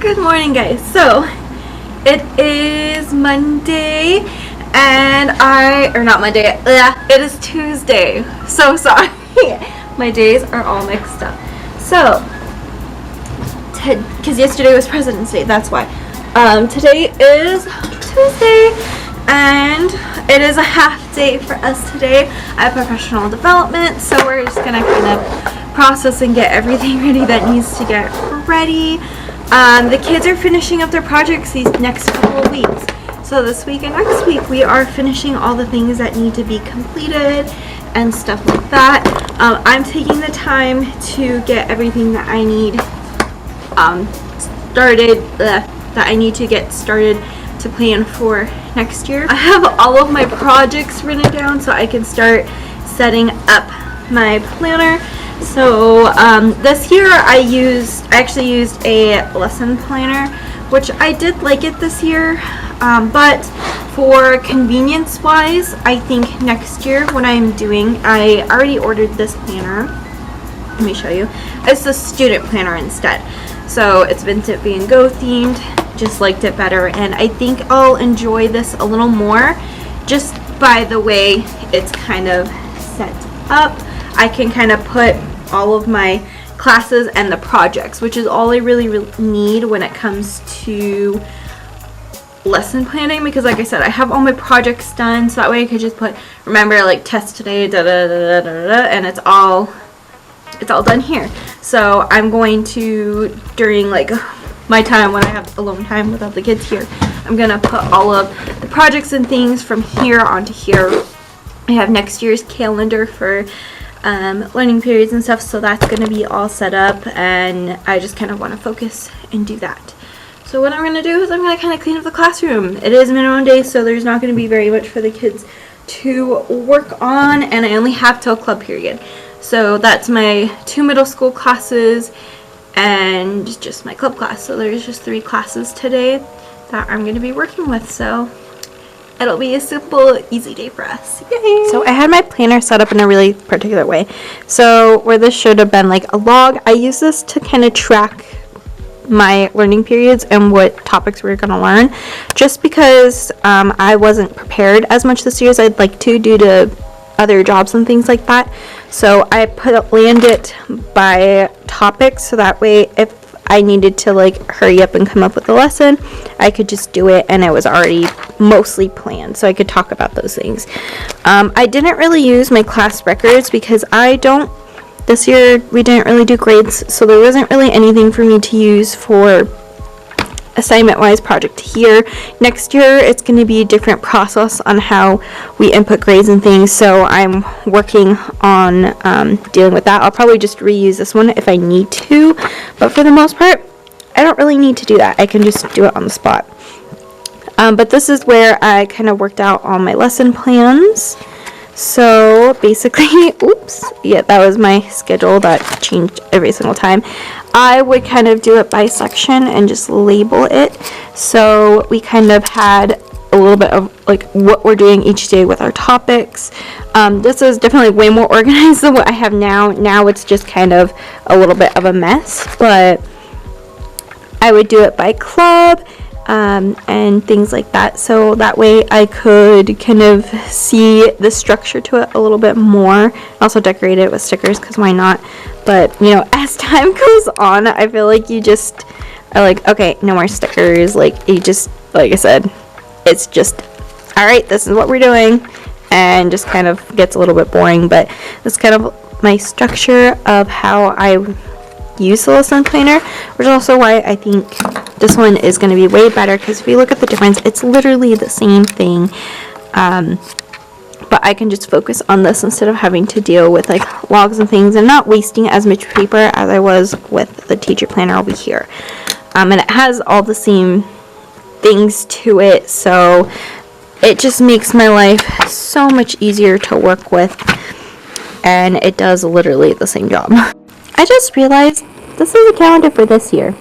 Good morning, guys. So it is Monday and not Monday, it is Tuesday. So sorry. My days are all mixed up. So because yesterday was President's Day, that's why. Today is Tuesday and it is a half day for us today at professional development, so we're just gonna kind of process and get everything ready that needs to get ready. The kids are finishing up their projects these next couple of weeks. So this week and next week we are finishing all the things that need to be completed and stuff like that. I'm taking the time to get everything that I need started to plan for next year. I have all of my projects written down so I can start setting up my planner. So this year I actually used a lesson planner, which I did like it this year, but for convenience wise, I think next year what I'm doing, I already ordered this planner. Let me show you. It's the student planner instead. So it's Vincent Van Gogh themed, just liked it better, and I think I'll enjoy this a little more just by the way it's kind of set up. I can kind of put all of my classes and the projects, which is all I really need when it comes to lesson planning, because like I said, I have all my projects done, so that way I could just put, remember, like test today, da da da da da da, and it's all done here. So I'm going to, during like my time when I have alone time without the kids here, I'm gonna put all of the projects and things from here onto here. I have next year's calendar for learning periods and stuff, so that's going to be all set up, and I just kind of want to focus and do that. So what I'm going to do is I'm going to kind of clean up the classroom. It is minimum day, so there's not going to be very much for the kids to work on, and I only have till club period. So that's my 2 middle school classes and just my club class. So there's just 3 classes today that I'm going to be working with, so it'll be a simple, easy day for us. Yay! So I had my planner set up in a really particular way. So where this should have been like a log, I use this to kind of track my learning periods and what topics we're going to learn. Just because I wasn't prepared as much this year as I'd like to due to other jobs and things like that. So I planned it by topics, so that way if I needed to like hurry up and come up with a lesson, I could just do it, and it was already mostly planned, so I could talk about those things. I didn't really use my class records because this year we didn't really do grades, so there wasn't really anything for me to use for assignment wise project here. Next year it's going to be a different process on how we input grades and things, so I'm working on dealing with that. I'll probably just reuse this one if I need to, but for the most part I don't really need to do that. I can just do it on the spot. But this is where I kind of worked out all my lesson plans. So basically, that was my schedule that changed every single time. I would kind of do it by section and just label it. So we kind of had a little bit of like what we're doing each day with our topics. This is definitely way more organized than what I have now. Now it's just kind of a little bit of a mess, but I would do it by club and things like that, so that way I could kind of see the structure to it a little bit more. Also decorate it with stickers, because why not? But you know, as time goes on, I feel like you just are like, okay, no more stickers. Like you just, like I said, it's just, all right, this is what we're doing, and just kind of gets a little bit boring. But that's kind of my structure of how I use the lesson planner, which is also why I think this one is going to be way better, because if you look at the difference, it's literally the same thing, but I can just focus on this instead of having to deal with like logs and things, and not wasting as much paper as I was with the teacher planner over here. And it has all the same things to it, so it just makes my life so much easier to work with, and it does literally the same job. I just realized this is a calendar for this year,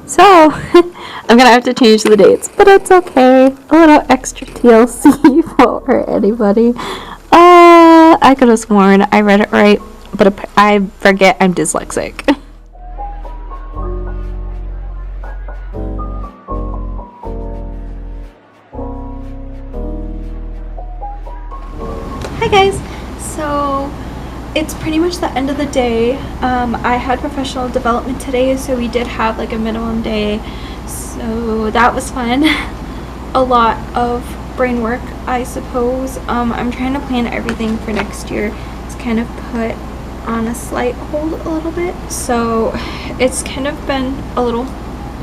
so I'm gonna have to change the dates, but it's okay. A little extra TLC for anybody. I could have sworn I read it right, but I forget I'm dyslexic. guys, so it's pretty much the end of the day. I had professional development today, so we did have like a minimum day, so that was fun. A lot of brain work, I suppose. I'm trying to plan everything for next year. It's kind of put on a slight hold a little bit, so it's kind of been a little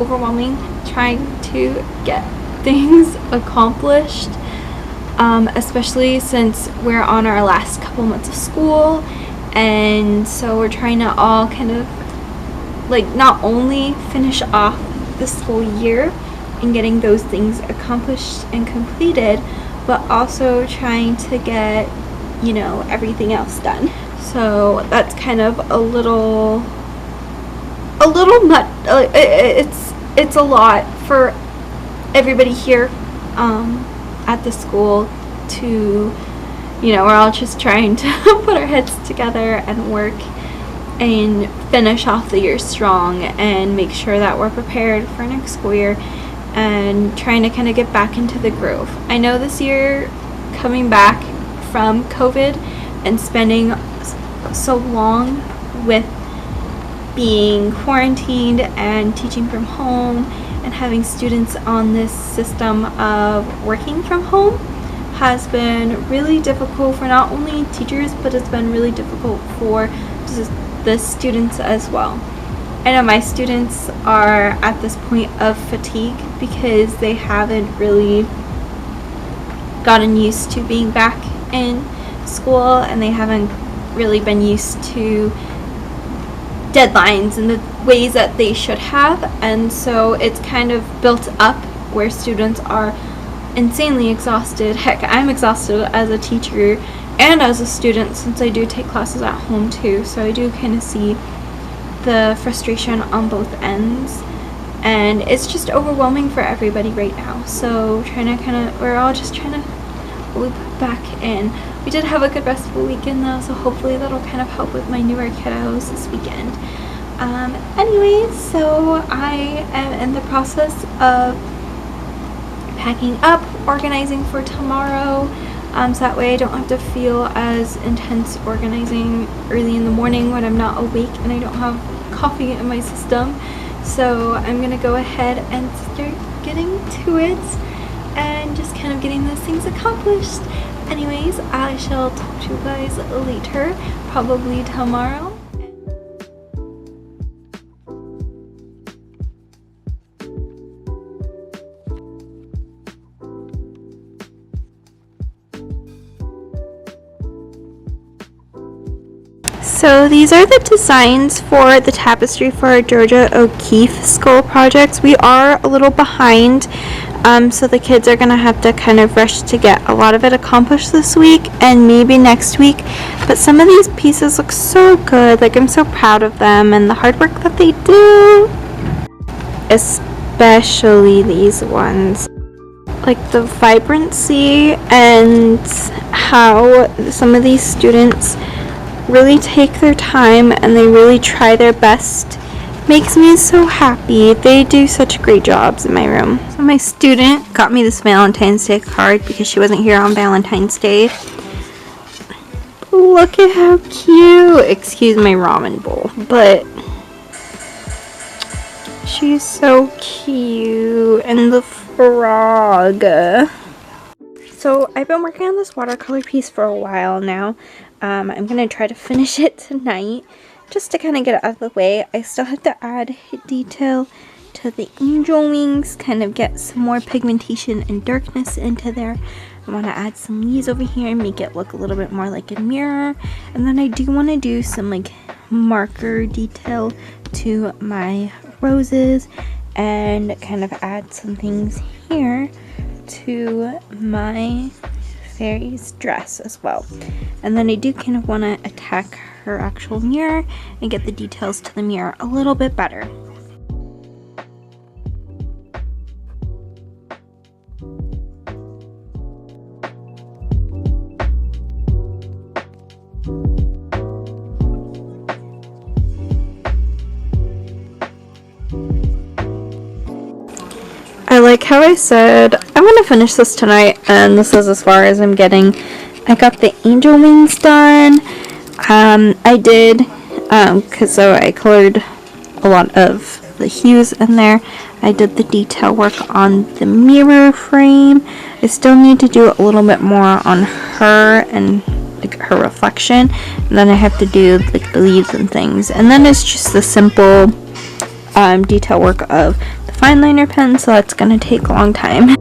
overwhelming trying to get things accomplished, especially since we're on our last couple months of school, and so we're trying to all kind of like not only finish off the school year and getting those things accomplished and completed, but also trying to get, you know, everything else done. So that's kind of a little much. It's a lot for everybody here at the school to, you know, we're all just trying to put our heads together and work and finish off the year strong and make sure that we're prepared for next school year and trying to kind of get back into the groove. I know this year, coming back from COVID and spending so long with being quarantined and teaching from home and having students on this system of working from home has been really difficult for not only teachers, but it's been really difficult for just the students as well. I know my students are at this point of fatigue because they haven't really gotten used to being back in school, and they haven't really been used to deadlines in the ways that they should have, and so it's kind of built up where students are insanely exhausted. Heck, I'm exhausted as a teacher and as a student since I do take classes at home too, so I do kind of see the frustration on both ends, and it's just overwhelming for everybody right now. So we're all just trying to loop back in. We did have a good restful weekend though, so hopefully that'll kind of help with my newer kiddos this weekend. Anyways, so I am in the process of packing up, organizing for tomorrow, so that way I don't have to feel as intense organizing early in the morning when I'm not awake and I don't have coffee in my system. So I'm gonna go ahead and start getting to it and just kind of getting those things accomplished. Anyways, I shall talk to you guys later, probably tomorrow. So these are the designs for the tapestry for our Georgia O'Keeffe School projects. We are a little behind, so the kids are going to have to kind of rush to get a lot of it accomplished this week and maybe next week. But some of these pieces look so good. Like, I'm so proud of them and the hard work that they do. Especially these ones. Like the vibrancy and how some of these students really take their time and they really try their best makes me so happy. They do such great jobs in my room. So my student got me this Valentine's Day card because she wasn't here on Valentine's Day. Look at how cute. Excuse my ramen bowl, but she's so cute. And the frog. So I've been working on this watercolor piece for a while now. I'm going to try to finish it tonight just to kind of get it out of the way. I still have to add detail to the angel wings, kind of get some more pigmentation and darkness into there. I want to add some leaves over here and make it look a little bit more like a mirror. And then I do want to do some like marker detail to my roses and kind of add some things here to my fairy's dress as well. And then I do kind of want to attack her actual mirror and get the details to the mirror a little bit better. I like how I said I'm gonna finish this tonight, and this is as far as I'm getting, I got the angel wings done. I did, because I colored a lot of the hues in there. I did the detail work on the mirror frame. I still need to do a little bit more on her and like her reflection, and then I have to do like the leaves and things, and then it's just the simple detail work of the fine liner pen, so that's gonna take a long time.